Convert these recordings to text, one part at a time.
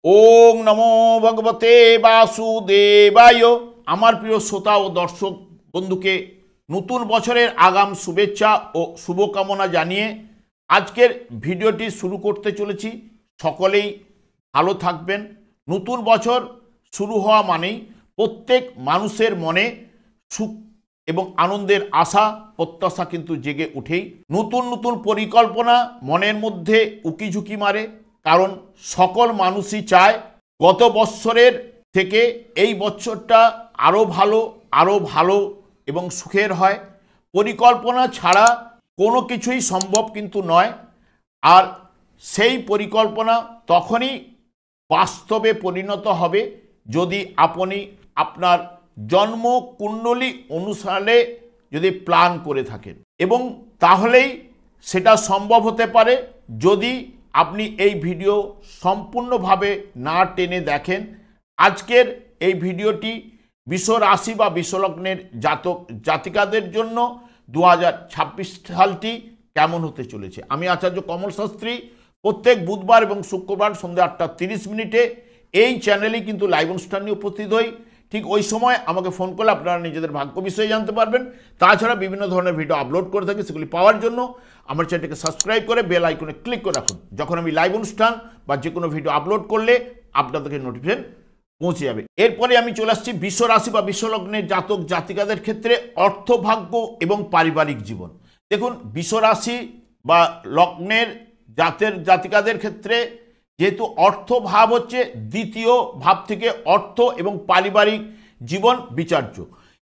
ওং নমো ভগবতে বাসুদেবায়। আমার প্রিয় শ্রোতা ও দর্শক বন্ধুকে নতুন বছরের আগাম শুভেচ্ছা ও শুভকামনা জানিয়ে আজকের ভিডিওটি শুরু করতে চলেছি। সকলেই ভালো থাকবেন। নতুন বছর শুরু হওয়া মানেই প্রত্যেক মানুষের মনে সুখ এবং আনন্দের আশা প্রত্যাশা কিন্তু জেগে উঠেই। নতুন নতুন পরিকল্পনা মনের মধ্যে উকিঝুঁকি মারে, কারণ সকল মানুষই চায় গত বৎসরের থেকে এই বছরটা আরও ভালো এবং সুখের হয়। পরিকল্পনা ছাড়া কোনো কিছুই সম্ভব কিন্তু নয়, আর সেই পরিকল্পনা তখনই বাস্তবে পরিণত হবে যদি আপনি আপনার জন্ম কুণ্ডলী অনুসারে যদি প্ল্যান করে থাকেন, এবং তাহলেই সেটা সম্ভব হতে পারে যদি আপনি এই ভিডিও সম্পূর্ণভাবে না টেনে দেখেন। আজকের এই ভিডিওটি বৃষ রাশি বা বৃষলগ্নের জাতক জাতিকাদের জন্য 2026 সালটি কেমন হতে চলেছে। আমি আচার্য কমল শাস্ত্রী প্রত্যেক বুধবার এবং শুক্রবার সন্ধ্যা 8:30 এই চ্যানেলেই কিন্তু লাইভ অনুষ্ঠান নিয়ে উপস্থিত হই। ঠিক ওই সময় আমাকে ফোন করলে আপনারা নিজেদের ভাগ্য বিষয়ে জানতে পারবেন। তাছাড়া বিভিন্ন ধরনের ভিডিও আপলোড করে থাকি, সেগুলি পাওয়ার জন্য আমার চ্যানেলটিকে সাবস্ক্রাইব করে বেল আইকনে ক্লিক করে রাখুন। যখন আমি লাইভ অনুষ্ঠান বা যে কোনো ভিডিও আপলোড করলে আপনাদেরকে নোটিফিকেশন পৌঁছে যাবে। এরপরে আমি চলে আসছি বৃষ রাশি বা বৃষলগ্নের জাতক জাতিকাদের ক্ষেত্রে অর্থভাগ্য এবং পারিবারিক জীবন। দেখুন, বৃষ রাশি বা লগ্নের জাতিকাদের ক্ষেত্রে যেহেতু অর্থ ভাব হচ্ছে দ্বিতীয় ভাব থেকে অর্থ এবং পারিবারিক জীবন বিচার্য,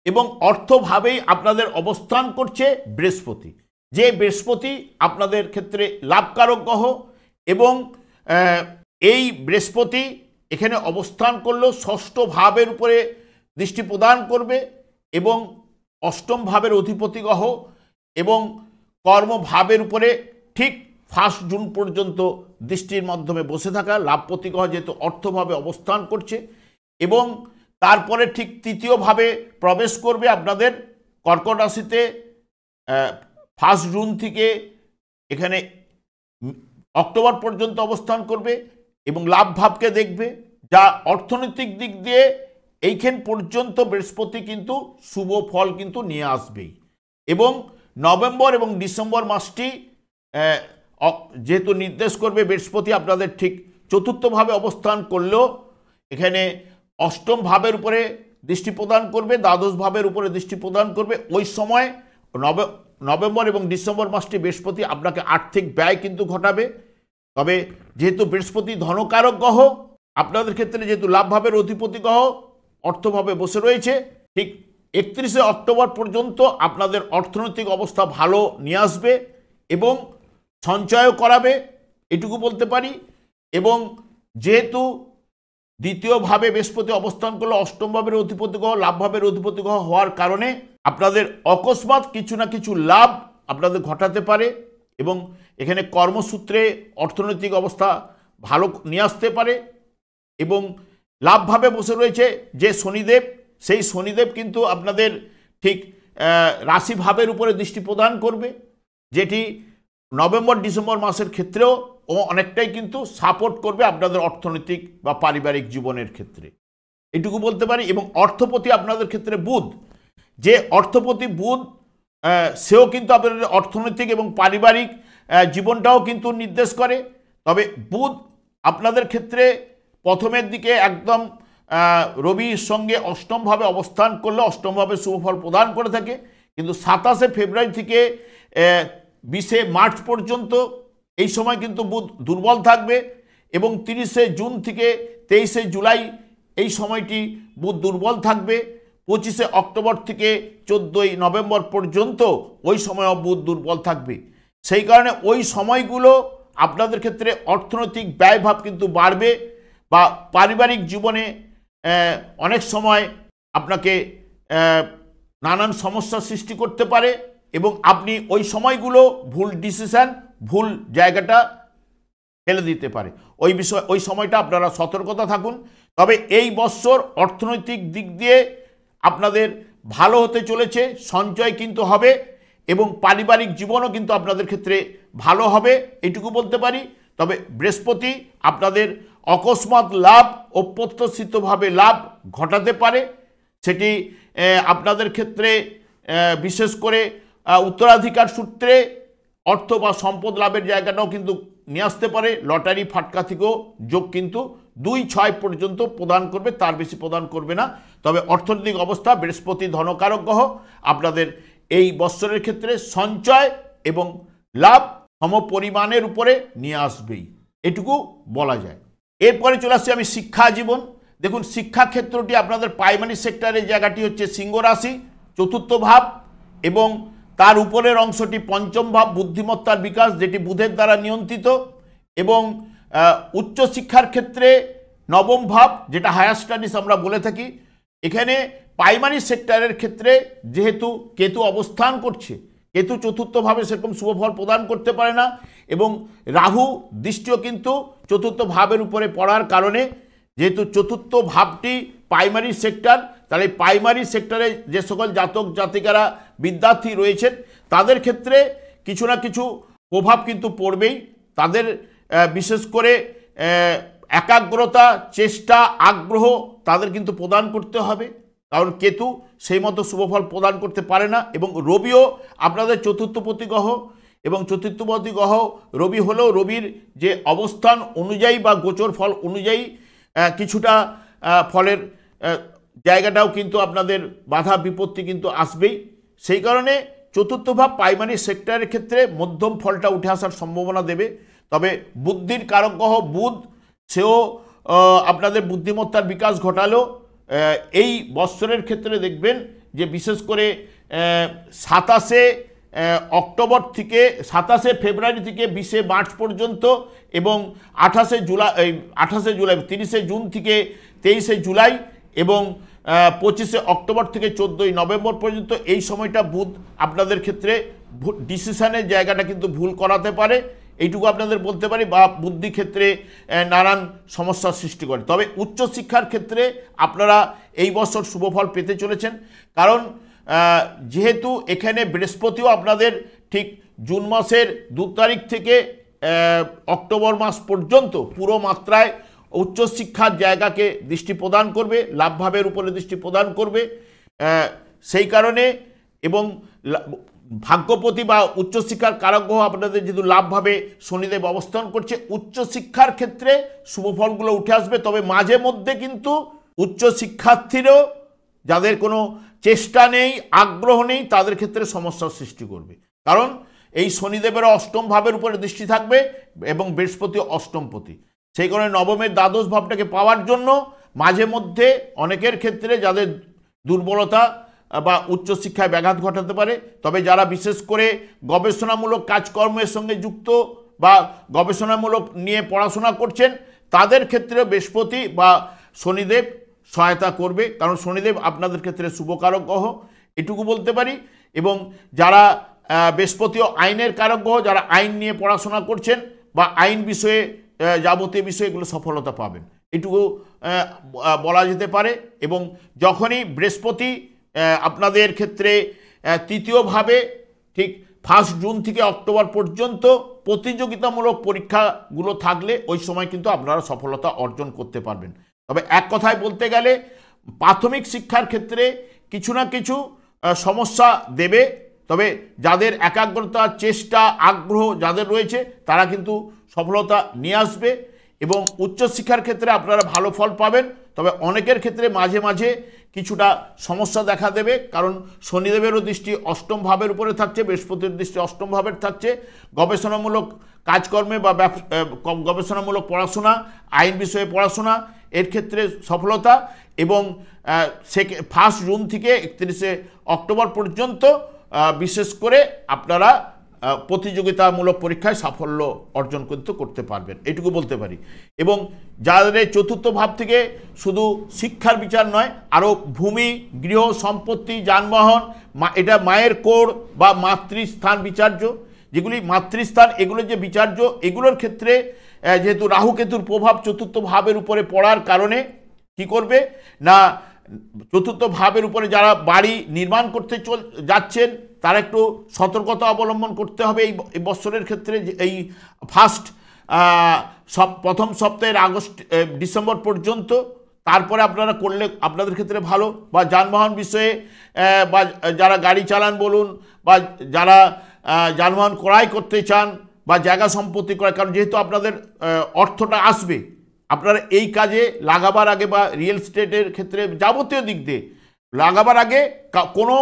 এবং অর্থভাবেই আপনাদের অবস্থান করছে বৃহস্পতি। যে বৃহস্পতি আপনাদের ক্ষেত্রে লাভকারক গ্রহ, এবং এই বৃহস্পতি এখানে অবস্থান করলেও ষষ্ঠ ভাবের উপরে দৃষ্টি প্রদান করবে, এবং অষ্টম ভাবের অধিপতি গ্রহ এবং কর্মভাবের উপরে ঠিক 1 জুন পর্যন্ত দৃষ্টির মাধ্যমে বসে থাকা লাভপতি গ্রহ যেহেতু অর্থভাবে অবস্থান করছে, এবং তারপরে ঠিক তৃতীয় ভাবে প্রবেশ করবে আপনাদের কর্কট রাশিতে 1 জুন থেকে এখানে অক্টোবর পর্যন্ত অবস্থান করবে, এবং লাভ ভাবকে দেখবে, যা অর্থনৈতিক দিক দিয়ে এইখান পর্যন্ত বৃহস্পতি কিন্তু শুভ ফল কিন্তু নিয়ে আসবেই। এবং নভেম্বর এবং ডিসেম্বর মাসটি যেহেতু নির্দেশ করবে বৃহস্পতি আপনাদের ঠিক চতুর্থভাবে অবস্থান করলেও এখানে অষ্টম ভাবের উপরে দৃষ্টি প্রদান করবে, দ্বাদশ ভাবের উপরে দৃষ্টি প্রদান করবে। ওই সময় নভেম্বর এবং ডিসেম্বর মাসটি বৃহস্পতি আপনাকে আর্থিক ব্যয় কিন্তু ঘটাবে। তবে যেহেতু বৃহস্পতি ধনকারক গ্রহ, আপনাদের ক্ষেত্রে যেহেতু লাভ ভাবের অধিপতি গ্রহ অর্থভাবে বসে রয়েছে, ঠিক 31শে অক্টোবর পর্যন্ত আপনাদের অর্থনৈতিক অবস্থা ভালো নিয়ে আসবে এবং সঞ্চয়ও করাবে, এটুকু বলতে পারি। এবং যেহেতু দ্বিতীয়ভাবে বৃহস্পতি অবস্থান করলে অষ্টম ভাবের অধিপতি গ্রহ লাভ ভাবের অধিপতি গ্রহ হওয়ার কারণে আপনাদের অকস্মাৎ কিছু না কিছু লাভ আপনাদের ঘটাতে পারে, এবং এখানে কর্মসূত্রে অর্থনৈতিক অবস্থা ভালো নিয়ে আসতে পারে। এবং লাভভাবে বসে রয়েছে যে শনিদেব, সেই শনিদেব কিন্তু আপনাদের ঠিক রাশি ভাবের উপরে দৃষ্টি প্রদান করবে, যেটি নভেম্বর ডিসেম্বর মাসের ক্ষেত্রেও অনেকটাই কিন্তু সাপোর্ট করবে আপনাদের অর্থনৈতিক বা পারিবারিক জীবনের ক্ষেত্রে, এটুকু বলতে পারি। এবং অর্থপতি আপনাদের ক্ষেত্রে বুধ, যে অর্থপতি বুধ সেও কিন্তু আপনাদের অর্থনৈতিক এবং পারিবারিক জীবনটাও কিন্তু নির্দেশ করে। তবে বুধ আপনাদের ক্ষেত্রে প্রথমের দিকে একদম রবির সঙ্গে অষ্টমভাবে অবস্থান করলে অষ্টমভাবে শুভফল প্রদান করে থাকে, কিন্তু 27শে ফেব্রুয়ারি থেকে 20শে মার্চ পর্যন্ত এই সময় কিন্তু বুধ দুর্বল থাকবে, এবং 30শে জুন থেকে 23শে জুলাই এই সময়টি বুধ দুর্বল থাকবে। 25শে অক্টোবর থেকে 14ই নভেম্বর পর্যন্ত ওই সময়ও বুধ দুর্বল থাকবে। সেই কারণে ওই সময়গুলো আপনাদের ক্ষেত্রে অর্থনৈতিক ব্যয়ভাব কিন্তু বাড়বে, বা পারিবারিক জীবনে অনেক সময় আপনাকে নানান সমস্যার সৃষ্টি করতে পারে, এবং আপনি ওই সময়গুলো ভুল ডিসিশন ভুল জায়গাটা ফেলে দিতে পারে। ওই সময়টা আপনারা সতর্কতা থাকুন। তবে এই বছর অর্থনৈতিক দিক দিয়ে আপনাদের ভালো হতে চলেছে, সঞ্চয় কিন্তু হবে, এবং পারিবারিক জীবনও কিন্তু আপনাদের ক্ষেত্রে ভালো হবে, এটুকু বলতে পারি। তবে বৃহস্পতি আপনাদের অকস্মাৎ লাভ, অপ্রত্যাশিতভাবে লাভ ঘটাতে পারে। সেটি আপনাদের ক্ষেত্রে বিশেষ করে উত্তরাধিকার সূত্রে অর্থ বা সম্পদ লাভের জায়গাটাও কিন্তু নিয়ে আসতে পারে। লটারি ফাটকা থেকেও যোগ কিন্তু 2-6 পর্যন্ত প্রদান করবে, তার বেশি প্রদান করবে না। তবে অর্থনৈতিক অবস্থা, বৃহস্পতি ধনকারক গ্রহ, আপনাদের এই বৎসরের ক্ষেত্রে সঞ্চয় এবং লাভ সম পরিমাণের উপরে নিয়ে আসবেই, এটুকু বলা যায়। এরপরে চলে আসছি আমি শিক্ষা জীবন। দেখুন, শিক্ষা ক্ষেত্রটি আপনাদের প্রাইমারি সেক্টরের জায়গাটি হচ্ছে সিংহ রাশি, চতুর্থ ভাব, এবং তার উপরের অংশটি পঞ্চম ভাব, বুদ্ধিমত্তার বিকাশ, যেটি বুধের দ্বারা নিয়ন্ত্রিত, এবং উচ্চশিক্ষার ক্ষেত্রে নবম ভাব, যেটা হায়ার স্টাডিজ আমরা বলে থাকি। এখানে প্রাইমারি সেক্টরের ক্ষেত্রে যেহেতু কেতু অবস্থান করছে, কেতু চতুর্থভাবে সেরকম শুভ ফল প্রদান করতে পারে না, এবং রাহু দৃষ্টিও কিন্তু চতুর্থ ভাবের উপরে পড়ার কারণে, যেহেতু চতুর্থ ভাবটি প্রাইমারি সেক্টর, তাহলে প্রাইমারি সেক্টরে যে সকল জাতক জাতিকারা বিদ্যার্থী রয়েছেন তাদের ক্ষেত্রে কিছু না কিছু প্রভাব কিন্তু পড়বেই। তাদের বিশেষ করে একাগ্রতা, চেষ্টা, আগ্রহ তাদের কিন্তু প্রদান করতে হবে, কারণ কেতু সেই মতো শুভফল প্রদান করতে পারে না। এবং রবিও আপনাদের চতুর্থপতি গ্রহ, এবং চতুর্থপতি গ্রহ রবি হলেও রবির যে অবস্থান অনুযায়ী বা গোচর ফল অনুযায়ী কিছুটা ফলের জায়গাটাও কিন্তু আপনাদের বাধা বিপত্তি কিন্তু আসবেই। সেই কারণে চতুর্থ ভাব প্রাইমারি সেক্টরের ক্ষেত্রে মধ্যম ফলটা উঠে আসার সম্ভাবনা দেবে। তবে বুদ্ধির কারক গ্রহ বুধ, সেও আপনাদের বুদ্ধিমত্তার বিকাশ ঘটালো। এই বৎসরের ক্ষেত্রে দেখবেন যে বিশেষ করে 27শে অক্টোবর থেকে 27শে ফেব্রুয়ারি থেকে 20শে মার্চ পর্যন্ত, এবং 28শে জুলাই 30শে জুন থেকে 23শে জুলাই, এবং 25শে অক্টোবর থেকে 14ই নভেম্বর পর্যন্ত এই সময়টা বুধ আপনাদের ক্ষেত্রে ডিসিশনের জায়গাটা কিন্তু ভুল করাতে পারে, এইটুকু আপনাদের বলতে পারি, বা বুদ্ধি ক্ষেত্রে নানান সমস্যার সৃষ্টি করে। তবে উচ্চশিক্ষার ক্ষেত্রে আপনারা এই বছর শুভফল পেতে চলেছেন, কারণ যেহেতু এখানে বৃহস্পতিও আপনাদের ঠিক জুন মাসের 2 তারিখ থেকে অক্টোবর মাস পর্যন্ত পুরো মাত্রায় উচ্চশিক্ষার জায়গাকে দৃষ্টি প্রদান করবে, লাভভাবের উপরে দৃষ্টি প্রদান করবে। সেই কারণে, এবং ভাগ্যপতি বা উচ্চশিক্ষার কারক গ্রহ আপনাদের যেহেতু লাভভাবে শনিদেব অবস্থান করছে, উচ্চশিক্ষার ক্ষেত্রে শুভফলগুলো উঠে আসবে। তবে মাঝে মধ্যে কিন্তু উচ্চশিক্ষার্থীরও যাদের কোনো চেষ্টা নেই, আগ্রহ নেই, তাদের ক্ষেত্রে সমস্যার সৃষ্টি করবে, কারণ এই শনিদেবেরও অষ্টম ভাবের উপরে দৃষ্টি থাকবে, এবং বৃহস্পতি অষ্টমপতি। সেই কারণে নবমের দ্বাদশ ভাবটাকে পাওয়ার জন্য মাঝে মধ্যে অনেকের ক্ষেত্রে যাদের দুর্বলতা বা উচ্চশিক্ষায় ব্যাঘাত ঘটাতে পারে। তবে যারা বিশেষ করে গবেষণামূলক কাজকর্মের সঙ্গে যুক্ত বা গবেষণামূলক নিয়ে পড়াশোনা করছেন, তাদের ক্ষেত্রে বৃহস্পতি বা শনিদেব সহায়তা করবে, কারণ শনিদেব আপনাদের ক্ষেত্রে শুভকারক গ্রহ, এটুকু বলতে পারি। এবং যারা বৃহস্পতিও আইনের কারক গ্রহ, যারা আইন নিয়ে পড়াশোনা করছেন বা আইন বিষয়ে যাবতীয় বিষয়ে এগুলো সফলতা পাবেন, এটুকু বলা যেতে পারে। এবং যখনই বৃহস্পতি আপনাদের ক্ষেত্রে তৃতীয়ভাবে ঠিক 1 জুন থেকে অক্টোবর পর্যন্ত প্রতিযোগিতামূলক পরীক্ষাগুলো থাকলে ওই সময় কিন্তু আপনারা সফলতা অর্জন করতে পারবেন। তবে এক কথায় বলতে গেলে প্রাথমিক শিক্ষার ক্ষেত্রে কিছু না কিছু সমস্যা দেবে, তবে যাদের একাগ্রতা, চেষ্টা, আগ্রহ যাদের রয়েছে তারা কিন্তু সফলতা নিয়ে আসবে। এবং উচ্চশিক্ষার ক্ষেত্রে আপনারা ভালো ফল পাবেন, তবে অনেকের ক্ষেত্রে মাঝে মাঝে কিছুটা সমস্যা দেখা দেবে, কারণ শনিদেবেরও দৃষ্টি অষ্টম ভাবের উপরে থাকছে, বৃহস্পতির দৃষ্টি অষ্টম ভাবের থাকছে। গবেষণামূলক কাজকর্মে বা গবেষণামূলক পড়াশোনা, আইন বিষয়ে পড়াশোনা, এর ক্ষেত্রে সফলতা। এবং 1 জুন থেকে 31শে অক্টোবর পর্যন্ত বিশেষ করে আপনারা প্রতিযোগিতামূলক পরীক্ষায় সাফল্য অর্জন করতে পারবেন, এটুকু বলতে পারি। এবং যাদের চতুর্থ ভাব থেকে শুধু শিক্ষার বিচার নয়, আরও ভূমি, গৃহ, সম্পত্তি, যানবাহন, এটা মায়ের কোর বা মাতৃস্থান বিচার্য, যেগুলি মাতৃস্থান, এগুলো যে বিচার্য, এগুলোর ক্ষেত্রে যেহেতু রাহু কেতুর প্রভাব চতুর্থ ভাবের উপরে পড়ার কারণে কি করবে না, চতুর্থ ভাবের উপরে যারা বাড়ি নির্মাণ করতে যাচ্ছেন তারা একটু সতর্কতা অবলম্বন করতে হবে এই বছরের ক্ষেত্রে। এই ফার্স্ট সব প্রথম সপ্তাহের ডিসেম্বর পর্যন্ত, তারপরে আপনারা করলে আপনাদের ক্ষেত্রে ভালো। বা যানবাহন বিষয়ে বা যারা গাড়ি চালান বলুন, বা যারা যানবাহন ক্রয় করতে চান বা জায়গা সম্পত্তি ক্রয়, কারণ যেহেতু আপনাদের অর্থটা আসবে, আপনারা এই কাজে লাগাবার আগে বা রিয়েল এস্টেটের ক্ষেত্রে যাবতীয় দিক দিয়ে লাগাবার আগে কোনো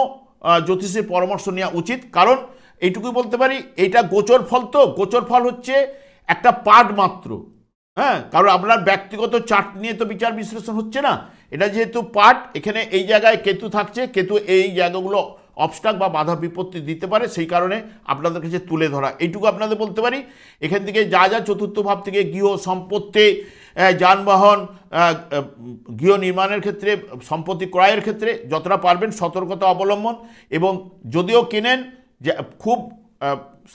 জ্যোতিষের পরামর্শ নেওয়া উচিত। কারণ এইটুকুই বলতে পারি, এইটা গোচর ফল, তো গোচর ফল হচ্ছে একটা পার্ট মাত্র। হ্যাঁ, কারণ আপনার ব্যক্তিগত চার্ট নিয়ে তো বিচার বিশ্লেষণ হচ্ছে না, এটা যেহেতু পার্ট, এখানে এই জায়গায় কেতু থাকছে, কেতু এই জায়গাগুলো অবস্ট্রাক বা বাধা বিপত্তি দিতে পারে, সেই কারণে আপনাদের কাছে তুলে ধরা। এইটুকু আপনাদের বলতে পারি। এখান থেকে যা যা চতুর্থ ভাব থেকে গৃহ সম্পত্তি, যানবাহন, গৃহ নির্মাণের ক্ষেত্রে, সম্পত্তি ক্রয়ের ক্ষেত্রে যতটা পারবেন সতর্কতা অবলম্বন, এবং যদিও কেনেন খুব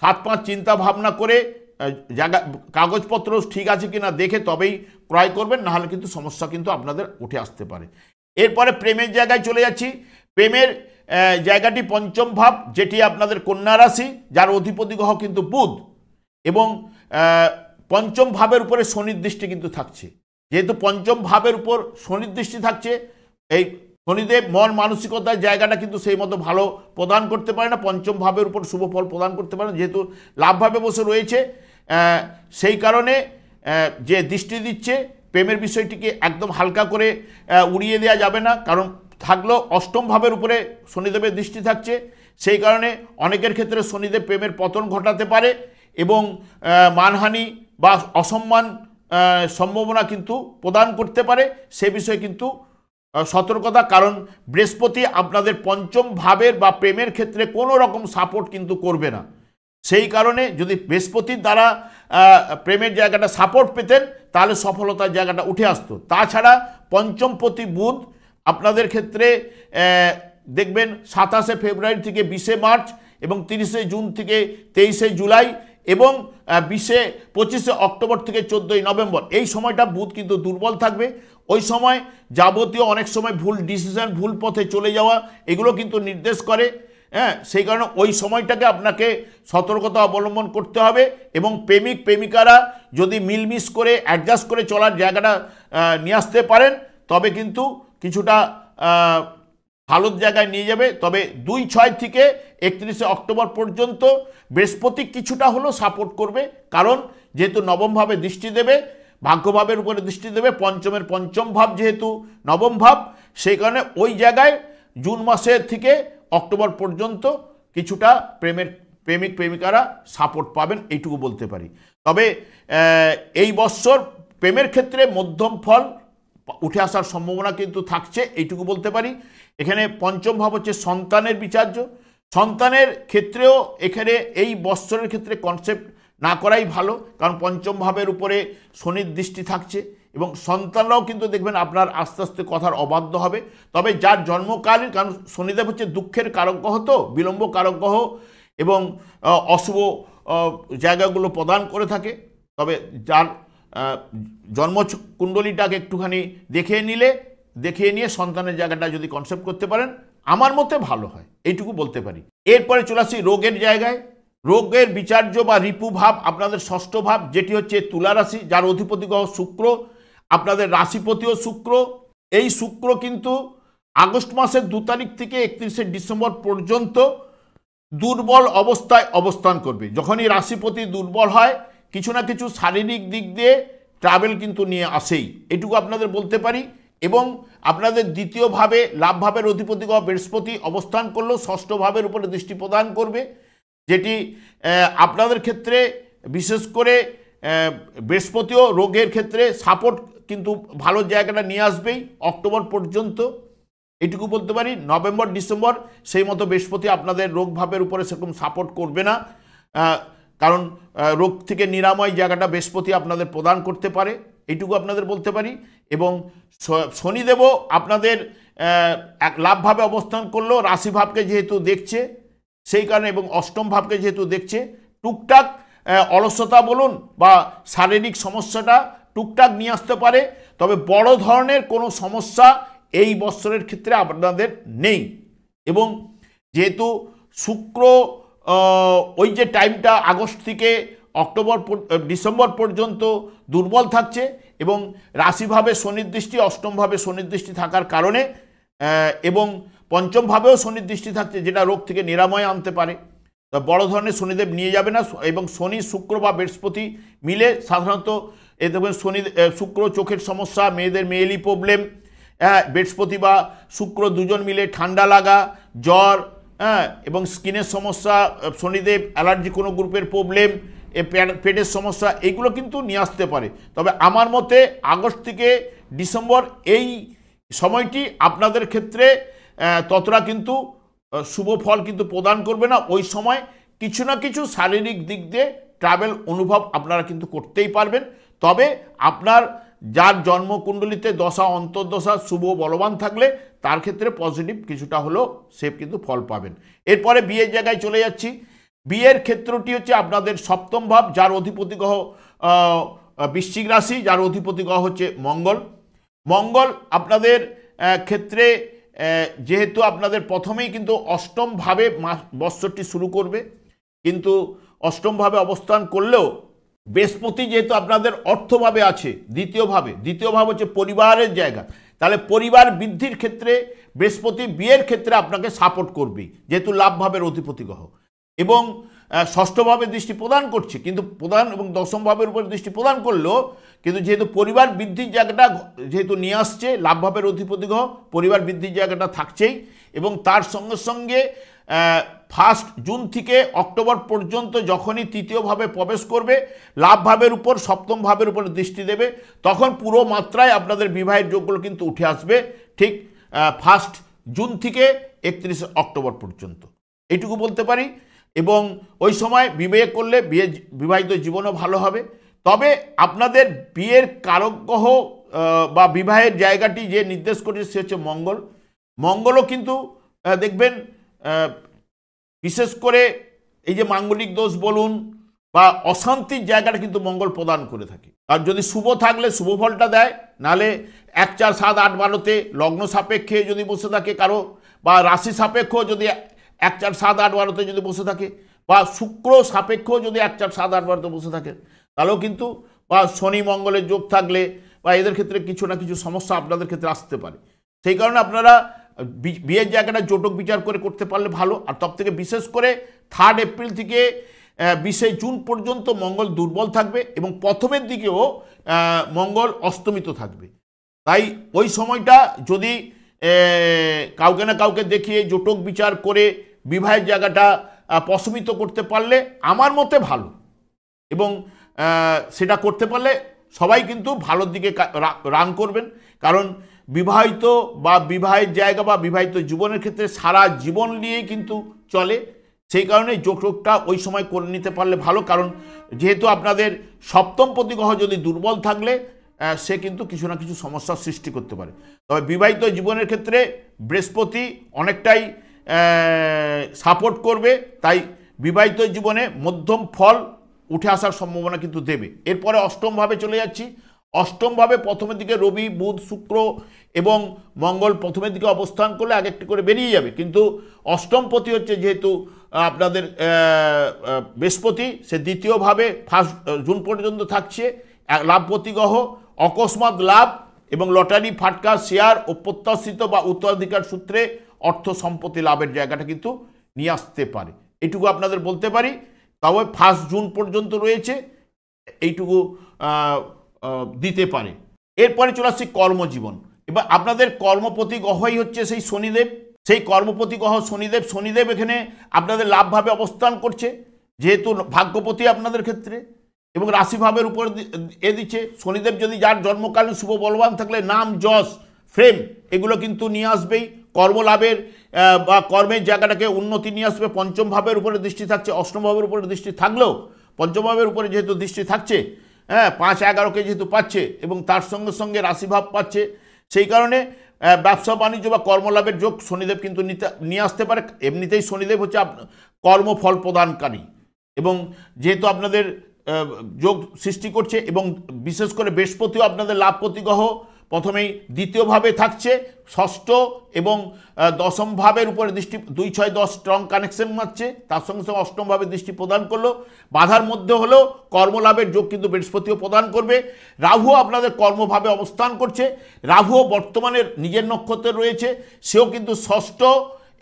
7-5 চিন্তা ভাবনা করে জায়গা কাগজপত্র ঠিক আছে কিনা দেখে তবেই ক্রয় করবেন, নাহলে কিন্তু সমস্যা কিন্তু আপনাদের উঠে আসতে পারে। এরপরে প্রেমের জায়গায় চলে যাচ্ছি। প্রেমের জায়গাটি পঞ্চম ভাব, যেটি আপনাদের কন্যা রাশি, যার অধিপতি গ্রহ কিন্তু বুধ, এবং পঞ্চম ভাবের উপরে শনির দৃষ্টি কিন্তু থাকছে। যেহেতু পঞ্চম ভাবের উপর শনির দৃষ্টি থাকছে, এই শনিদেব মন মানসিকতার জায়গাটা কিন্তু সেই মতো ভালো প্রদান করতে পারে না, পঞ্চম ভাবের উপর শুভ ফল প্রদান করতে পারে না, যেহেতু লাভভাবে বসে রয়েছে। সেই কারণে যে দৃষ্টি দিচ্ছে, প্রেমের বিষয়টিকে একদম হালকা করে উড়িয়ে দেওয়া যাবে না, কারণ থাকলেও অষ্টম ভাবের উপরে শনিদেবের দৃষ্টি থাকছে। সেই কারণে অনেকের ক্ষেত্রে শনিদেব প্রেমের পতন ঘটাতে পারে, এবং মানহানি বা অসম্মান সম্ভাবনা কিন্তু প্রদান করতে পারে। সে বিষয়ে কিন্তু সতর্কতা, কারণ বৃহস্পতি আপনাদের পঞ্চম ভাবের বা প্রেমের ক্ষেত্রে কোনো রকম সাপোর্ট কিন্তু করবে না। সেই কারণে যদি বৃহস্পতির দ্বারা প্রেমের জায়গাটা সাপোর্ট পেতেন, তাহলে সফলতার জায়গাটা উঠে আসতো। তাছাড়া পঞ্চমপতি বুধ আপনাদের ক্ষেত্রে দেখবেন 27শে ফেব্রুয়ারি থেকে 20শে মার্চ, এবং 30শে জুন থেকে 23শে জুলাই, এবং 25শে অক্টোবর থেকে 14ই নভেম্বর, এই সময়টা বুধ কিন্তু দুর্বল থাকবে। ওই সময় যাবতীয় অনেক সময় ভুল ডিসিশন, ভুল পথে চলে যাওয়া, এগুলো কিন্তু নির্দেশ করে। হ্যাঁ, সেই কারণে ওই সময়টাকে আপনাকে সতর্কতা অবলম্বন করতে হবে, এবং প্রেমিক প্রেমিকারা যদি মিলমিশ করে অ্যাডজাস্ট করে চলার জায়গাটা নিয়ে আসতে পারেন, তবে কিন্তু কিছুটা ভালো জায়গায় নিয়ে যাবে। তবে 2-6 থেকে 31শে অক্টোবর পর্যন্ত বৃহস্পতি কিছুটা হলেও সাপোর্ট করবে, কারণ যেহেতু নবম ভাবে দৃষ্টি দেবে, ভাগ্যভাবের উপরে দৃষ্টি দেবে, পঞ্চমের পঞ্চম ভাব যেহেতু নবম ভাব, সেই কারণে ওই জায়গায় জুন মাসের থেকে অক্টোবর পর্যন্ত কিছুটা প্রেমিক প্রেমিকারা সাপোর্ট পাবেন, এইটুকু বলতে পারি। তবে এই বৎসর প্রেমের ক্ষেত্রে মধ্যম ফল উঠে আসার সম্ভাবনা কিন্তু থাকছে, এইটুকু বলতে পারি। এখানে পঞ্চম ভাব হচ্ছে সন্তানের বিচার্য। সন্তানের ক্ষেত্রেও এখানে এই বৎসরের ক্ষেত্রে কনসেপ্ট না করাই ভালো, কারণ পঞ্চম ভাবের উপরে শনির দৃষ্টি থাকছে, এবং সন্তানরাও কিন্তু দেখবেন আপনার আস্তে আস্তে কথার অবাধ্য হবে। তবে যার জন্মকালীন, কারণ শনিদেব হচ্ছে দুঃখের কারক গ্রহ, তো বিলম্ব কারক গ্রহ, এবং অশুভ জায়গাগুলো প্রদান করে থাকে। তবে যার জন্মকুণ্ডলীটাকে একটুখানি দেখিয়ে নিয়ে সন্তানের জায়গাটা যদি কনসেপ্ট করতে পারেন, আমার মতে ভালো হয়, এইটুকু বলতে পারি। এরপরে চলে আসি রোগের জায়গায়। রোগের বিচার্য বা রিপু ভাব আপনাদের ষষ্ঠ ভাব, যেটি হচ্ছে তুলা রাশি, যার অধিপতি গ্রহ শুক্র, আপনাদের রাশিপতিও শুক্র। এই শুক্র কিন্তু আগস্ট মাসের 2 তারিখ থেকে 31শে ডিসেম্বর পর্যন্ত দুর্বল অবস্থায় অবস্থান করবে। যখনই রাশিপতি দুর্বল হয়, কিছু না কিছু শারীরিক দিক দিয়ে ট্রাভেল কিন্তু নিয়ে আসেই, এটুকু আপনাদের বলতে পারি। এবং আপনাদের দ্বিতীয়ভাবে লাভভাবের অধিপতি গ্রহ বৃহস্পতি অবস্থান করলেও ষষ্ঠ ভাবের উপরে দৃষ্টি প্রদান করবে, যেটি আপনাদের ক্ষেত্রে বিশেষ করে বৃহস্পতিও রোগের ক্ষেত্রে সাপোর্ট কিন্তু ভালো জায়গাটা নিয়ে আসবেই অক্টোবর পর্যন্ত, এটুকু বলতে পারি। নভেম্বর ডিসেম্বর সেই মতো বৃহস্পতি আপনাদের রোগ ভাবের উপরে সেরকম সাপোর্ট করবে না, কারণ রোগ থেকে নিরাময় জায়গাটা বৃহস্পতি আপনাদের প্রদান করতে পারে, এইটুকু আপনাদের বলতে পারি। এবং শনিদেবও আপনাদের এক লাভভাবে অবস্থান করলেও রাশিভাবকে যেহেতু দেখছে, সেই কারণে, এবং অষ্টম ভাবকে যেহেতু দেখছে, টুকটাক অলসতা বলুন বা শারীরিক সমস্যাটা টুকটাক নিয়ে আসতে পারে। তবে বড় ধরনের কোনো সমস্যা এই বৎসরের ক্ষেত্রে আপনাদের নেই। এবং যেহেতু শুক্র ওই যে টাইমটা আগস্ট থেকে ডিসেম্বর পর্যন্ত দুর্বল থাকছে এবং রাশিভাবে শনির দৃষ্টি, অষ্টমভাবে শনির দৃষ্টি থাকার কারণে এবং পঞ্চমভাবেও শনির দৃষ্টি থাকছে, যেটা রোগ থেকে নিরাময় আনতে পারে। বড় ধরনের শনিদেব নিয়ে যাবে না। এবং শনি, শুক্র বা বৃহস্পতি মিলে সাধারণত এ দেখবেন শনি শুক্র চোখের সমস্যা, মেয়েদের মেয়েলি প্রবলেম, বৃহস্পতি বা শুক্র দুজন মিলে ঠান্ডা লাগা, জ্বর, এবং স্কিনের সমস্যা, শনিদেব অ্যালার্জি কোনো গ্রুপের প্রবলেম, পেটের সমস্যা, এইগুলো কিন্তু নিয়ে আসতে পারে। তবে আমার মতে আগস্ট থেকে ডিসেম্বর এই সময়টি আপনাদের ক্ষেত্রে ততটা কিন্তু শুভ ফল কিন্তু প্রদান করবে না। ওই সময় কিছু না কিছু শারীরিক দিক দিয়ে ট্রাভেল অনুভব আপনারা কিন্তু করতেই পারবেন। তবে আপনার যার জন্মকুণ্ডলিতে দশা অন্তর্দশা শুভ বলবান থাকলে তার ক্ষেত্রে পজিটিভ কিছুটা হলেও সে কিন্তু ফল পাবেন। এরপরে বিয়ের জায়গায় চলে যাচ্ছি। বিয়ের ক্ষেত্রটি হচ্ছে আপনাদের সপ্তম ভাব, যার অধিপতি গ্রহ বৃশ্চিক রাশি, যার অধিপতি গ্রহ হচ্ছে মঙ্গল। মঙ্গল আপনাদের ক্ষেত্রে যেহেতু আপনাদের প্রথমেই কিন্তু অষ্টমভাবে বৎসরটি শুরু করবে, কিন্তু অষ্টমভাবে অবস্থান করলেও বৃহস্পতি যেহেতু আপনাদের অর্থভাবে আছে, দ্বিতীয় ভাব হচ্ছে পরিবারের জায়গা, তাহলে পরিবার বৃদ্ধির ক্ষেত্রে বৃহস্পতি বিয়ের ক্ষেত্রে আপনাকে সাপোর্ট করবেই, যেহেতু লাভভাবের অধিপতি গ্রহ। এবং ষষ্ঠভাবে দৃষ্টি প্রদান করছে, কিন্তু প্রধান এবং দশম ভাবের উপর দৃষ্টি প্রদান করলেও কিন্তু যেহেতু পরিবার বৃদ্ধির জায়গাটা যেহেতু নিয়ে আসছে, লাভভাবের অধিপতি গ্রহ পরিবার বৃদ্ধির জায়গাটা থাকছেই। এবং তার সঙ্গে সঙ্গে 1 জুন থেকে অক্টোবর পর্যন্ত যখনই তৃতীয়ভাবে প্রবেশ করবে, লাভভাবের উপর সপ্তম ভাবের উপর দৃষ্টি দেবে, তখন পুরো মাত্রায় আপনাদের বিবাহের যোগগুলো কিন্তু উঠে আসবে ঠিক 1 জুন থেকে 31 অক্টোবর পর্যন্ত, এইটুকু বলতে পারি। এবং ওই সময় বিবাহ করলে বিবাহিত জীবনও ভালো হবে। তবে আপনাদের বিয়ের কারক গ্রহ বা বিবাহের জায়গাটি যে নির্দেশ করেছে সে হচ্ছে মঙ্গল। মঙ্গলও কিন্তু দেখবেন বিশেষ করে এই যে মাঙ্গলিক দোষ বলুন বা অশান্তির জায়গাটা কিন্তু মঙ্গল প্রদান করে থাকে। আর যদি শুভ থাকলে শুভ ফলটা দেয়, নাহলে 1, 4, 7, 8, 12তে লগ্ন সাপেক্ষে যদি বসে থাকে কারো, বা রাশি সাপেক্ষ যদি 1, 4, 7, 8, 12তে যদি বসে থাকে, বা শুক্র সাপেক্ষ যদি 1, 4, 7, 8, 12তে বসে থাকে, তাহলেও কিন্তু, বা শনি মঙ্গলের যোগ থাকলে, বা এদের ক্ষেত্রে কিছু না কিছু সমস্যা আপনাদের ক্ষেত্রে আসতে পারে। সেই কারণে আপনারা বিয়ের জায়গাটা জোটক বিচার করে করতে পারলে ভালো। আর সব থেকে বিশেষ করে 3 এপ্রিল থেকে 20 জুন পর্যন্ত মঙ্গল দুর্বল থাকবে এবং প্রথমের দিকেও মঙ্গল অস্তমিত থাকবে। তাই ওই সময়টা যদি কাউকে না কাউকে দেখিয়ে জোটক বিচার করে বিবাহের জায়গাটা প্রশমিত করতে পারলে আমার মতে ভালো, এবং সেটা করতে পারলে সবাই কিন্তু ভালোর দিকে রান করবেন। কারণ বিবাহিত বা বিবাহের জায়গা বা বিবাহিত জীবনের ক্ষেত্রে সারা জীবন নিয়েই কিন্তু চলে। সেই কারণে জোটকটা ওই সময় করে নিতে পারলে ভালো। কারণ যেহেতু আপনাদের সপ্তম পতি গ্রহ যদি দুর্বল থাকলে সে কিন্তু কিছু না কিছু সমস্যার সৃষ্টি করতে পারে। তবে বিবাহিত জীবনের ক্ষেত্রে বৃহস্পতি অনেকটাই সাপোর্ট করবে, তাই বিবাহিত জীবনে মধ্যম ফল উঠে আসার সম্ভাবনা কিন্তু দেবে। এরপরে অষ্টমভাবে চলে যাচ্ছি। অষ্টমভাবে প্রথমের দিকে রবি, বুধ, শুক্র এবং মঙ্গল প্রথমের দিকে অবস্থান করলে এক একটি করে বেরিয়ে যাবে, কিন্তু অষ্টমপতি হচ্ছে যেহেতু আপনাদের বৃহস্পতি, সে দ্বিতীয়ভাবে 1 জুন পর্যন্ত থাকছে। লাভপতি গ্রহ অকস্মাৎ লাভ এবং লটারি, ফাটকা, শেয়ার ও প্রত্যাশিত বা উত্তরাধিকার সূত্রে অর্থ সম্পত্তি লাভের জায়গাটা কিন্তু নিয়ে আসতে পারে, এইটুকু আপনাদের বলতে পারি। তবে 1 জুন পর্যন্ত রয়েছে, এইটুকু দিতে পারে। এরপরে চলে আসছি কর্মজীবন। এবার আপনাদের কর্মপতি গ্রহই হচ্ছে সেই শনিদেব। সেই কর্মপতি গ্রহ শনিদেব এখানে আপনাদের লাভভাবে অবস্থান করছে, যেহেতু ভাগ্যপতি আপনাদের ক্ষেত্রে, এবং রাশিভাবের উপর দিচ্ছে। শনিদেব যদি যার জন্মকালীন শুভ বলবান থাকলে নাম, যশ, ফ্রেম এগুলো কিন্তু নিয়ে আসবেই। কর্মলাভের বা কর্মের জায়গাটাকে উন্নতি নিয়ে আসবে। পঞ্চম ভাবের উপরে দৃষ্টি থাকছে, অষ্টম ভাবের উপরে দৃষ্টি থাকলেও পঞ্চম ভাবের উপরে যেহেতু দৃষ্টি থাকছে, 5, 11কে যেহেতু পাচ্ছে এবং তার সঙ্গে সঙ্গে রাশিভাব পাচ্ছে, সেই কারণে ব্যবসা বাণিজ্য বা কর্মলাভের যোগ শনিদেব কিন্তু নিয়ে আসতে পারে। এমনিতেই শনিদেব হচ্ছে কর্মফল প্রদানকারী, এবং যেহেতু আপনাদের যোগ সৃষ্টি করছে, এবং বিশেষ করে বৃহস্পতিও আপনাদের লাভপতি গ্রহ, প্রথমেই দ্বিতীয়ভাবে থাকছে ষষ্ঠ এবং দশম ভাবের উপরে দৃষ্টি, 2, 6, 10 স্ট্রং কানেকশন মারছে, তার সঙ্গে সঙ্গে অষ্টম ভাবে দৃষ্টি প্রদান করলো। বাধার মধ্যে হলেও কর্মলাভের যোগ কিন্তু বৃহস্পতিও প্রদান করবে। রাহু আপনাদের কর্মভাবে অবস্থান করছে, রাহুও বর্তমানে নিজের নক্ষত্রে রয়েছে, সেও কিন্তু ষষ্ঠ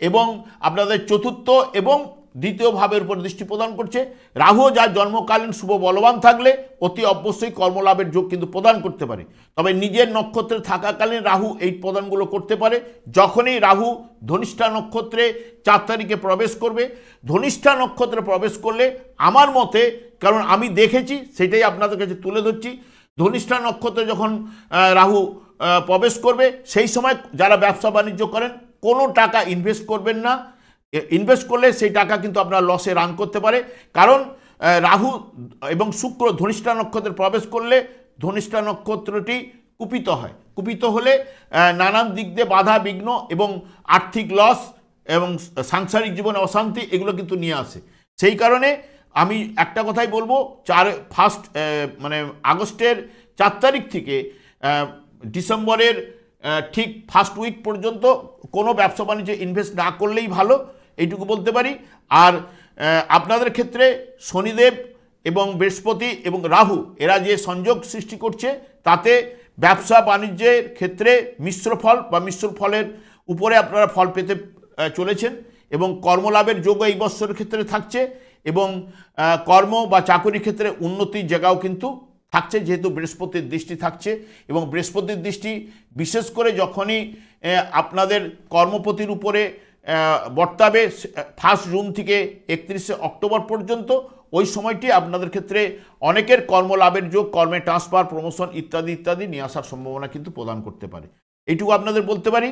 এবং আপনাদের চতুর্থ এবং দ্বিতীয় ভাবের উপর দৃষ্টি প্রদান করছে। রাহুও যার জন্মকালীন শুভ বলবান থাকলে অতি অবশ্যই কর্মলাভের যোগ কিন্তু প্রদান করতে পারে। তবে নিজের নক্ষত্রে থাকাকালীন রাহু এই প্রদানগুলো করতে পারে। যখনই রাহু ধনিষ্ঠা নক্ষত্রে 4 তারিখে প্রবেশ করবে, ধনিষ্ঠা নক্ষত্রে প্রবেশ করলে আমার মতে, কারণ আমি দেখেছি সেটাই আপনাদের কাছে তুলে ধরছি, ধনিষ্ঠা নক্ষত্রে যখন রাহু প্রবেশ করবে সেই সময় যারা ব্যবসা বাণিজ্য করেন কোনো টাকা ইনভেস্ট করবেন না। ইনভেস্ট করলে সেই টাকা কিন্তু আপনার লসে রান করতে পারে, কারণ রাহু এবং শুক্র ধনিষ্ঠা নক্ষত্রে প্রবেশ করলে ধনিষ্ঠা নক্ষত্রটি কুপিত হয়। কুপিত হলে নানান দিক দিয়ে বাধা বিঘ্ন এবং আর্থিক লস এবং সাংসারিক জীবনে অশান্তি এগুলো কিন্তু নিয়ে আসে। সেই কারণে আমি একটা কথাই বলবো, মানে আগস্টের 4 তারিখ থেকে ডিসেম্বরের ঠিক ফার্স্ট উইক পর্যন্ত কোনো ব্যবসা বাণিজ্যে ইনভেস্ট না করলেই ভালো, এইটুকু বলতে পারি। আর আপনাদের ক্ষেত্রে শনিদেব এবং বৃহস্পতি এবং রাহু এরা যে সংযোগ সৃষ্টি করছে তাতে ব্যবসা বাণিজ্যের ক্ষেত্রে মিশ্র ফল বা মিশ্র ফলের উপরে আপনারা ফল পেতে চলেছেন এবং কর্মলাভের যোগ এই বছরের ক্ষেত্রে থাকছে এবং কর্ম বা চাকরির ক্ষেত্রে উন্নতির জায়গাও কিন্তু থাকছে, যেহেতু বৃহস্পতির দৃষ্টি থাকছে। এবং বৃহস্পতির দৃষ্টি বিশেষ করে যখনই আপনাদের কর্মপতির উপরে বর্তাবে 1 জুন থেকে 31 অক্টোবর পর্যন্ত, ওই সময়টি আপনাদের ক্ষেত্রে অনেকের কর্মলাভের যোগ, কর্মে ট্রান্সফার, প্রমোশন ইত্যাদি ইত্যাদি নিয়ে আসার সম্ভাবনা কিন্তু প্রদান করতে পারে, এইটুকু আপনাদের বলতে পারি।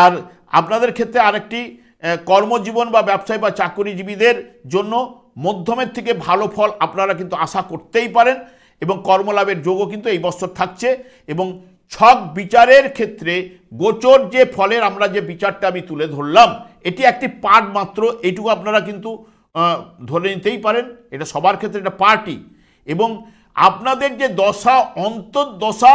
আর আপনাদের ক্ষেত্রে আরেকটি, কর্মজীবন বা ব্যবসায় বা চাকরিজীবীদের জন্য মধ্যমের থেকে ভালো ফল আপনারা কিন্তু আশা করতেই পারেন এবং কর্মলাভের যোগও কিন্তু এই বছর থাকছে। এবং ছক বিচারের ক্ষেত্রে গোচর যে ফলের আমরা যে বিচারটা আমি তুলে ধরলাম, এটি একটি পার্ট মাত্র, এইটুকু আপনারা কিন্তু ধরে নিতেই পারেন, এটা সবার ক্ষেত্রে এটা পার্টই। এবং আপনাদের যে দশা অন্তর্দশা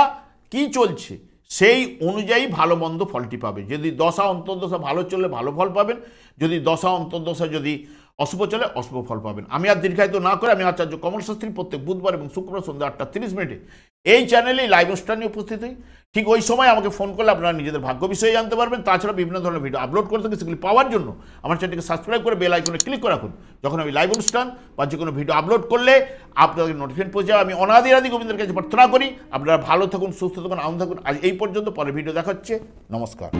কি চলছে সেই অনুযায়ী ভালো মন্দ ফলটি পাবে। যদি দশা অন্তর্দশা ভালো চললে ভালো ফল পাবেন, যদি দশা অন্তর্দশা যদি অশুভ চলে অশুভ ফল পাবেন। আমি আর দীর্ঘায়িত না করে আমি আচার্য কমল শাস্ত্রী প্রত্যেক বুধবার এবং শুক্রবার সন্ধ্যা 8:30 এই চ্যানেলেই লাইভ অনুষ্ঠান নিয়ে উপস্থিত হই। ঠিক ওই সময় আমাকে ফোন করলে আপনারা নিজেদের ভাগ্য বিষয়ে জানতে পারবেন। তাছাড়া বিভিন্ন ধরনের ভিডিও আপলোড করে থাকি, সেগুলি পাওয়ার জন্য আমার চ্যানেলটিকে সাবস্ক্রাইব করে বেল আইকনে ক্লিক করে রাখুন। যখন আমি লাইভ অনুষ্ঠান বা যে কোনো ভিডিও আপলোড করলে আপনাদের নোটিফিকেশন পৌঁছে যাবে। আমি অনাদি গোবিন্দের কাছে প্রার্থনা করি আপনারা ভালো থাকুন, সুস্থ থাকুন, আনন্দ থাকুন। আজ এই পর্যন্ত, পরে ভিডিও দেখা হচ্ছে। নমস্কার।